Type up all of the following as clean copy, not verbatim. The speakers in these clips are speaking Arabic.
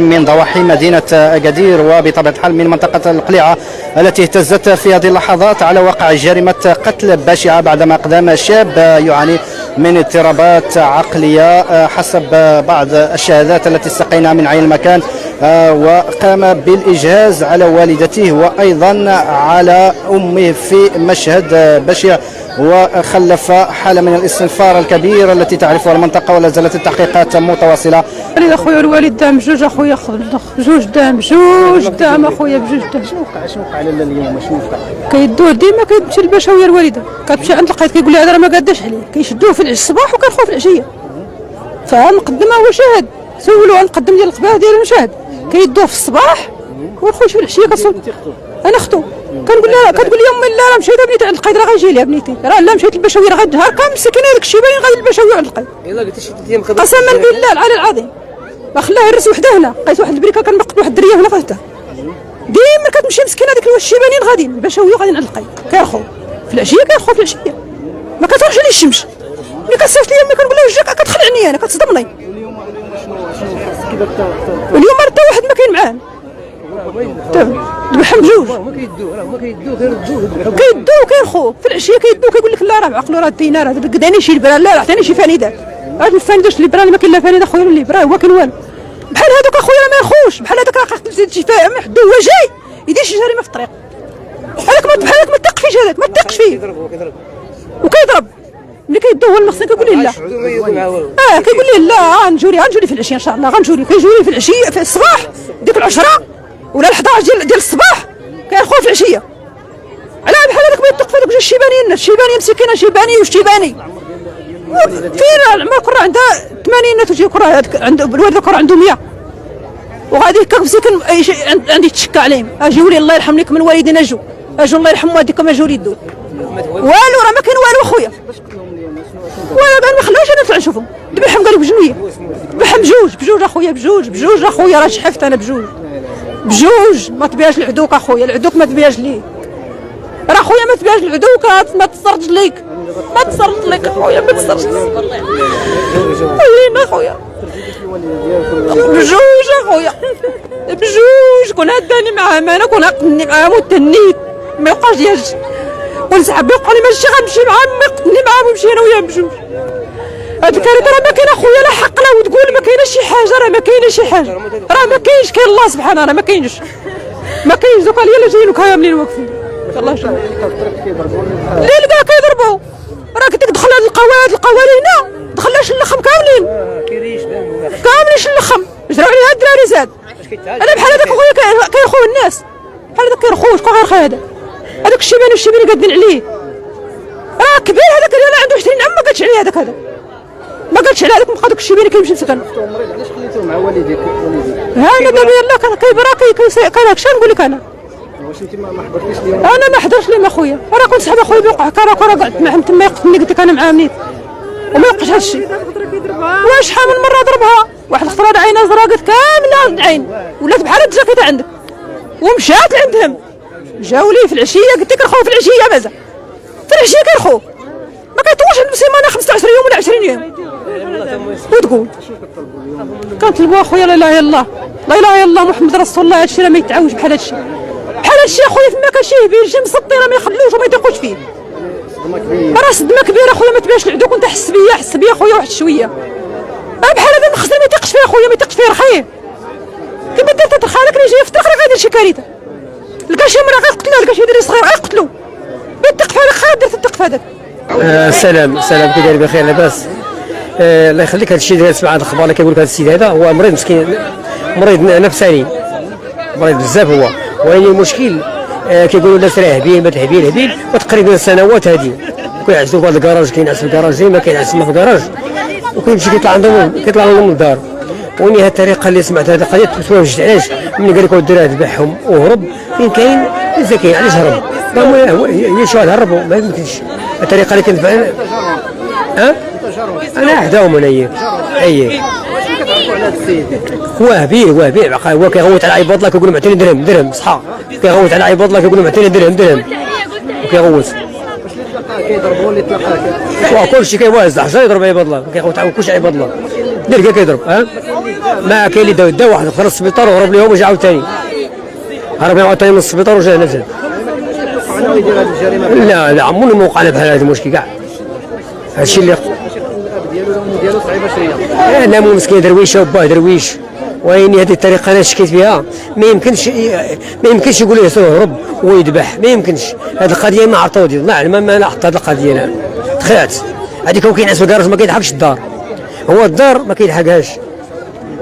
من ضواحي مدينة أكادير وبطبيعة الحال من منطقة القليعة التي اهتزت في هذه اللحظات على وقع جريمة قتل بشعة بعدما أقدم شاب يعاني من اضطرابات عقلية حسب بعض الشهادات التي استقينا من عين المكان، وقام بالإجهاز على والدته وأيضا على أمه في مشهد بشع وخلف حالة من الاستنفار الكبير التي تعرفها المنطقة، ولا زالت التحقيقات متواصلة. انا خويا الوالد دام بجوج، اخويا بجوج دام اخويا بجوج دام. شنو وقع لاله اليوم؟ شنو وقع؟ كيدور ديما كتمشي للبشويه الوالده، كتمشي عند القايد كيقول لها هذا راه ما قاداش عليه، كيشدوه في الصباح وكنخوه في العشيه. فنقدمها هو شاهد، سولوه نقدم ديال القباه ديالو شاهد، كيدوه في الصباح ونخوه في العشيه كتصل. انا اختو كنقول لها، كتقول لي امي لا راه مشيت بنيتي عند القايد راه غيجي ليها بنيتي، راه لا مشيت للبشويه راه غدهار كامسكين هذاك الشيباني غادي للبشويه عند القايد. يلاه قلتي شي 3 ايام قسما بالله العلي العظيم ما خلاه يرس وحده هنا، لقيت واحد البريكه كنبقت واحد الدريه هنا فهمتها. ديما كتمشي مسكينه هذيك الشيبانيين غاديين البشويه غاديين عند القايد كيرخوا في العشيه، كيرخوا في العشيه ما كتروحش عليه الشمس. ملي كتصيفط لي امي كنقول لها وجهك كتخلعني انا كتصدمني. اليوم حتى واحد ما كاين معاه ذبحهم بجوج. هما كيدوه كيرخوا في العشيه كيدوه، كيقول لك لا راه بعقلو راه دينا راه داني شي البرا، لا راه عطاني شي فانيدات. هاد الفانيدات اللي برا ما كاين لا فانيده خويا اللي برا هو كان والو. بحال هذوك اخويا ما يخوش، بحال هذاك راه قتل شي فاهم حدو هو جاي يدير شي جريمه في الطريق. هذاك بحال هذاك ما تثقش فيه، هذاك ما تثقش فيه وكيضرب. ملي كيدوه هو المخزن كيقول لي لا، كيقول لي لا غنجوري في العشيه ان شاء الله غنجوري. كيجوري في العشيه في الصباح ديك 10 ولا 11 ديال الصباح كيرخوا في العشيه. على بحال هذاك ما يتق في هذوك الشيبانيين مسكينه شيباني وشيباني فين العمر كره عندها 80 وتجي كره عند الوالد كره عنده 100 وغادي هكا مسكين عندي يتشكى عليهم. اجيو لي الله يرحم لكم الوالدين اجوا الله يرحم والديكم اجوا يدوا والو راه ما كاين والو اخويا، ولا ما خلاوش انا نطلع نشوفهم. ذبحهم قال لك بجنيه، ذبحهم بجوج اخويا بجوج اخويا راه شحفت انا بجوج ما تبيعش العدوك اخويا، العدوك ما تبيعش ليه راه اخويا ما تبيعش العدوك ما تصرج ليك اخويا ما تصرج وين اخويا بجوج اخويا بجوج. كون هداني معاه انا كون عقدني معاه وتهنيت ما يبقاش يهج ونسحب يقول لي ماشي غنمشي معاه ما يقتلني معاه ونمشي انا وياه بجوج. هاد الكارثه راه ما كاين اخويا لا حق لا وتقول ما كاينش شي حاجه، راه ما كاينش كاين الله سبحانه راه ما كاينش دوك اللي جايين كاملين واقفين الله يجزاهم الليل كاع كيضربوا. راك تدخل هاد القوالي هنا دخلنا شلخم كاملين شلخم جراو عليها الدراري زاد. انا بحال هذاك خويا كيرخوه الناس بحال هذاك كيرخوه شكون غيرخي هذاك الشيباني قادين عليه راه كبير هذاك اللي عنده 20 عام ما قالش عليه هذاك ما قالش على هذاك بقى داك الشيباني كيمشي لسكن. علاش خليتوه مع والديك؟ ها انا دابا يلاه كان كيبرا شنو نقول لك انا؟ واش انت ما حضرتيش اليوم؟ انا ما حضرش لي اخويا، راه كنت صاحب اخويا بيوقع كرا قعدت معاه تما يقتلني قلت لك انا معاه منيت وما يوقعش هذا الشيء. وشحال من مره ضربها واحد الخطره عينها زراقت كامله العين ولات بحال الجاكيته عندك ومشات عندهم جاو لي في العشيه قلت لك رخوا في العشيه مازال في العشيه كيرخوا ما كيطولش عند السيمانه 15 يوم ولا 20 يوم. وتقول كنطلبوا اخويا لا اله الا الله محمد رسول الله. هادشي راه ما يتعاودش بحال هادشي اخويا فما كان شي هبيل شي مسطي راه ما يخلوش وما يطيقوش فيه. راه صدمه كبيره اخويا ما تبيعش العدو. كنت حس بيا اخويا واحد شويه بحال هذا المخزن ما يطيقش فيه اخويا ما يطيقش فيه رخيه كيما درت خالك اللي جاي في الطريق راه غيدير شي كارثه. لقى شي مرا غيقتلوه لقى شي دري صغير غيقتلوه بيطيق فيه خالد درت الطق في هذاك. سلام كي داير بخير لاباس. الله يخليك. هذا الشيء اللي سمعت الاخبار اللي كيقول لك هذا السيد هذا هو مريض مسكين مريض نفساني مريض بزاف هو. وين المشكل كيقولوا الناس راه هبيل وتقريبا سنوات هذه كيعزلوا بعض الكراج كينعس في الكراج زي ما كينعس ما في الكراج وكيمشي كيطلع عندهم الدار. وني هذه الطريقه اللي سمعت هذه القضيه توجد علاش ملي قال لك الدراري ذبحهم وهرب فين كاين ذكي علاش هرب هي شو هربوا ما يمكنش الطريقه اللي كنت انا احداهم انا اي هو هبيل هو كيغوت على عيب الله كيقول معطيني درهم صحا كيغوت على عيب الله كيقول معطيني درهم وكيغوت كيضربوا اللي تلقاه كلشي كيوازع حتى يضرب عباد الله كيغوت على كلشي عباد الله دير كيضرب ما كاين اللي دا واحد دخل للسبيطار وهرب ليهم وجا عاوتاني هرب ليهم عاوتاني من السبيطار وجا هنا زاد. لا لا عمرنا ما وقعنا بحال هذا المشكل كاع. هادشي اللي ديالو صعيبه شويه. لا مو مسكين درويشه وباه درويش، ويني هذه الطريقه انا شكيت فيها ما يمكنش يقول لي هرب ويذبح، ما يمكنش. هذه القضيه ما عرفتها ما لاحظت هذه القضيه انا تخيلت هذيك هو كينعس في الكراج ما كيلحقش الدار، هو الدار ما كيلحقهاش،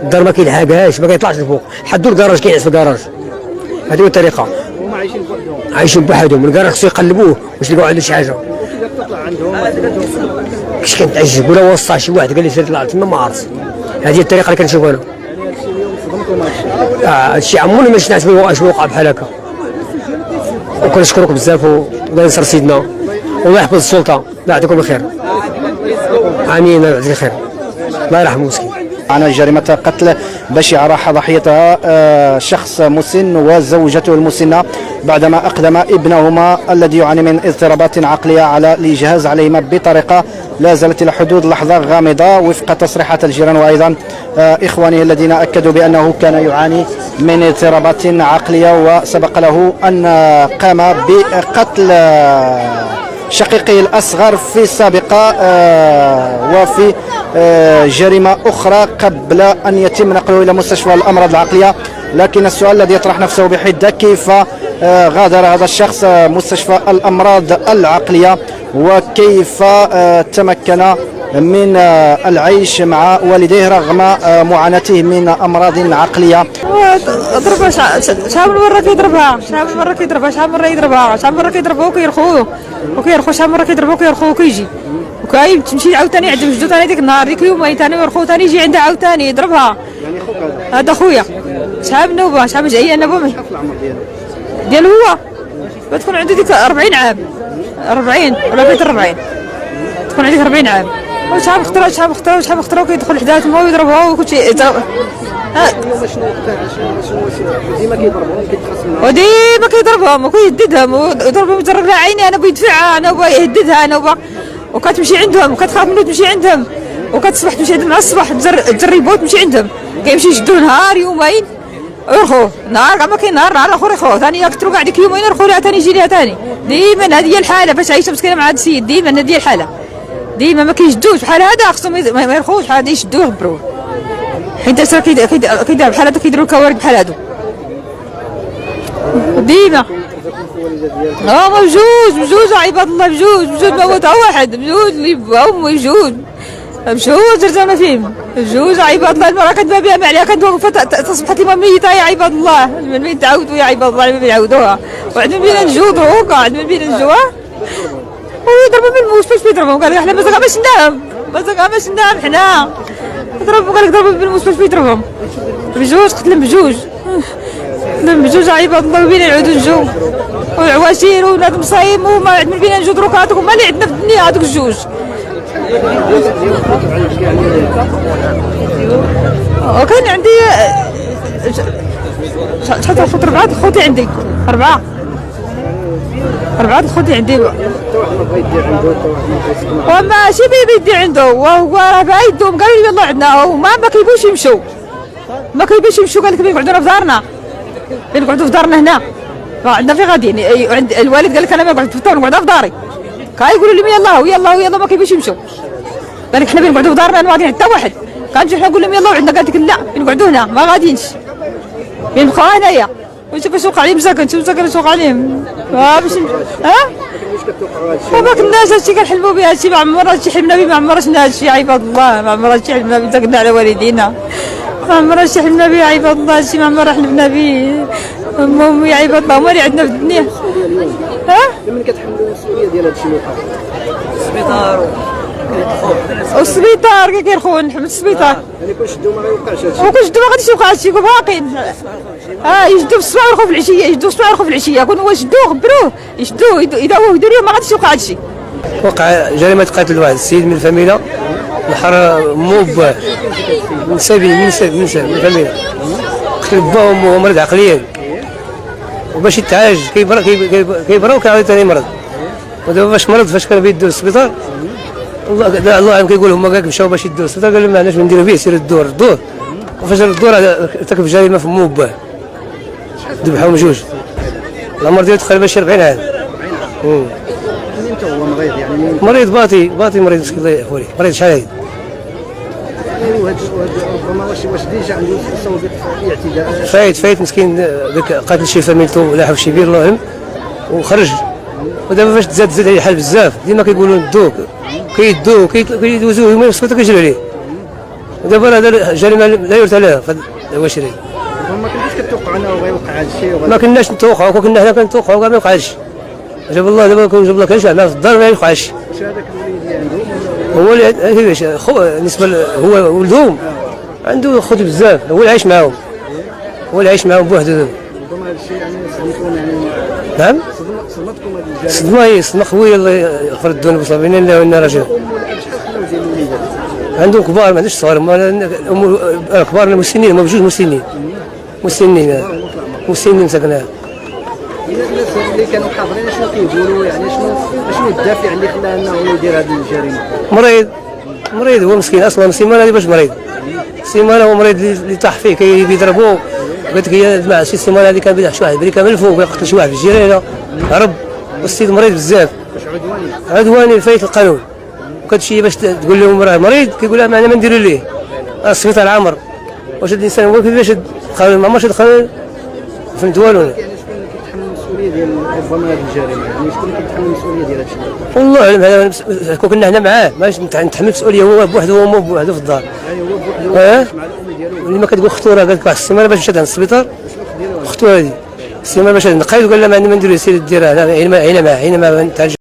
الدار ما كيلحقهاش ما كيطلعش لفوق، حدوا الكراج كينعس في الكراج. هذه هي الطريقه. هما عايشين بوحدهم. عايشين بوحدهم، الكراج خصو يقلبوه باش يلقاو عنده شي حاجه. كيفاش تطلع عندهم؟ كاش كنتعجب ولا وصى شي واحد قال لي سير طلع تما ما عرفت. هذه هي الطريقه اللي كنشوفها انا. هادشي عمرنا ما شفنا شنو وقع بحال هكا. وكنشكرك بزاف والله ينصر سيدنا والله يحفظ السلطه، الله يعطيكم الخير. امين الله يعطيك الخير، الله يرحمه مسكين. عن جريمة قتل بشعة راح ضحيتها شخص مسن وزوجته المسنة بعدما أقدم ابنهما الذي يعاني من اضطرابات عقلية على الإجهاز عليهما بطريقة لا زالت إلى حدود لحظة غامضة وفق تصريحات الجيران وأيضا إخوانه الذين أكدوا بأنه كان يعاني من اضطرابات عقلية، وسبق له أن قام بقتل شقيقه الأصغر في سابقة وفي جريمة أخرى قبل أن يتم نقله إلى مستشفى الأمراض العقلية. لكن السؤال الذي يطرح نفسه بحدة كيف غادر هذا الشخص مستشفى الأمراض العقلية وكيف تمكن من العيش مع والديه رغم معاناته من أمراض عقلية. ضربها شحال من مرة كيضربها، شحال من مرة كيضربها، شحال من مرة يضربها، شحال من مرة كيضربوه وكيرخوه، شحال من مرة كيضربوه وكيرخوه وكيجي تمشي عاوتاني عند وجدو ثاني ديك النهار ديك اليومين ثاني يرخو ثاني يجي عندها عاوتاني يضربها. يعني خوك هذا خويا شحال من نوبة، شحال من جايه نوبة ديالو هو تكون عنده ديك 40 عام 40 ولا بيت 40 تكون عندك 40 عام. وشحال مخترو كيدخل حداه تما ويضربها وكلشي ديما كيضربهم كيتخاصموا وديما كيضربهم وكيهددهم ويضربهم ويجرب لها عيني انا بيدفعها انا ويهددها انا وكتمشي عندهم وكتخاف منه تمشي عندهم وكتصبح تمشي عندهم مع الصباح تجربو تمشي عندهم كيمشي يشدوه نهار يومين ويرخوه نهار ما كاين نهار اخر يرخوه ثاني يكثروا كاع ديك يومين يرخوا لها ثاني يجي لها ثاني. ديما هذه هي الحاله فاش عايشه مسكينه مع هذا السيد، ديما هذه هي الحاله، ديما ما كيشدوش بحال هذا خصهم ما يرخوش بحال هذا يشدوه يخبروه حيت كيدير بحال هذا كيديروا الكوارث بحال هادو ديما. بجوج عباد الله بجوج موت واحد بجوج اللي بهم بجوج رجعنا فيهم بجوج عباد الله. المراه كتبان بها ما عليها كتوقف تصبحت لما ميته يا عباد الله من تعاودوا يا عباد الله ما يعاودوها وعندنا بينا نجودوا كاع عندنا بينا نجوها ويضربوا بالموس باش بيضربوا قال لك حنا مازال ما شفناهم حنا ضربوا قال لك ضربوا بالموس باش بيضربهم بجوج قتلهم بجوج عباد الله بينا نعودوا نجو والعواشير ولاد مصايب وما عندنا بينا نجو دروك هذوك هما اللي عندنا في الدنيا هذوك الجوج. وكان عندي شحال خوت 4 خوتي عندي 4 خوتي عندي وماشي بيدي عنده وهو راه بايدهم قالوا لي يلاه عندنا وما كيبغيوش يمشوا قال لك بيقعدونا في دارنا بنقعدوا في دارنا هنا عندنا في غاديين عند الوالد قال لك انا ما نقعد في الدار نقعد في داري كيقولوا لهم يلا ما كيبغيوش يمشوا قال لك حنا بنقعدوا في دارنا ما غاديين حتى واحد كنمشي حنا نقول لهم يلا عندنا قالت لك لا بنقعدوا هنا ما غاديينش بنبقاو هنايا ونشوف اش وقع عليهم مساكن اش وقع عليهم باش وباك الناس هادشي كنحلموا به هادشي ما عمرنا هادشي حلمنا به ما عمرنا شفنا هادشي عباد الله ما عمرنا هادشي حلمنا به تقلنا على والدينا ما عمرنا شي حلمنا به عباد الله هادشي ما عمرنا حلمنا به امي عباد الله هما اللي عندنا في الدنيا. من كتحملوا المسؤوليه ديال هادشي اللي وقع والسبيطار كي كيرخوا نحمل السبيطار يعني كون شدوا ما غيوقعش هادشي وكنشدوا ما غاديش يوقع هادشي باقيين يشدوا في الصباح ويرخوا في العشيه يشدوا في الصباح ويرخوا في العشيه كون هو شدوه خبروه يشدوه يداووه يديروا ما غاديش يوقع هادشي. وقع جريمه قتل واحد السيد من الفاميله نحر مو باه من الفاميله قتل باه وامه مرض عقليا وباش يتعالج كيبرا وكيعاود ثاني مرض ودابا فاش مرض فاش كان بيدو للسبيطار الله اعلم كيقول هما كاع مشاو باش يدوا السلطه، قال لهم ما عندناش ما نديروا فيه، سير الدور وفاش الدور ارتكب جريمه في مو باه ذبحهم جوج. العمر ديالو تقريبا شي 40 عام. من امتى هو مريض يعني؟ مريض باطي مريض مسكين الله يحفظه، مريض شحال ربما واش ديجا عنده سوابق اعتداء؟ فايت مسكين ذاك قاتل شي فاميلتو لاحو في شي بير الله اعلم وخرج. ودابا فاش تزاد عليه الحال بزاف ديما كيقولوا ندوك كيدوزوه يومين في السلطه كيجريو عليه. ودابا هذا جريمه لا يرثى لها في العواشرين. ما كنتوش كتوقعوا انه غيوقع هذا الشيء؟ ما كناش نتوقعوا، كنا حنا كنتوقعوا كاع ما يوقعش. جاب الله دابا جاب الله كلشي في الدار ما يوقعش. واش هذاك الوليد اللي هو اللي بالنسبه هو ولدهم عنده خوت بزاف، هو اللي عايش معاهم بوحدو. ربما هذا الشيء يعني صدمكم يعني؟ نعم صدمتكم هذه الجريمه؟ صدمه خويا الله يغفر الذنوب وصافي انا لا وانا راجل. شحال خلاو ديال الوليدات؟ عندهم كبار ما عندوش صغار، كبار مسنين، هما بجوج مسنين مسكناها. الناس اللي كانوا حاضرين شنو كيقولوا يعني شنو الدافع اللي خلاه انه يدير هذه الجريمه؟ مريض هو مسكين اصلا. سيمانه هذه باش مريض، سيمانه هو مريض اللي طاح فيه كيضربوه. قلت لك هي مع شي سيمانه هذه كان بيدح شي واحد بريكه من الفوق ويقتل شي واحد في الجيرانه هرب. والسيد مريض بزاف، عدواني فايت القانون. وكتمشي باش تقول لهم راه مريض كيقول لها ما انا ما نديروا ليه السبيطار عامر. واش هاد الانسان هو كيفاش القانون ما عمرش القانون فهمت والو. يعني شكون اللي كيتحمل المسؤوليه ديال ربما هذه الجريمه؟ يعني شكون اللي كيتحمل المسؤوليه ديال هذا الشيء؟ والله اعلم. هذا كنا حنا معاه ماش نتحمل مسؤوليه، هو بوحده وهو بوحده في الدار. يعني هو بوحده مع الام ديالو. اللي ما كتقول خطوره قالت واحد السيمانه باش مشات عند السبيطار خطوره هذه السيمانه باش نقيد وقال لها ما نديرو سير ديرها. عينما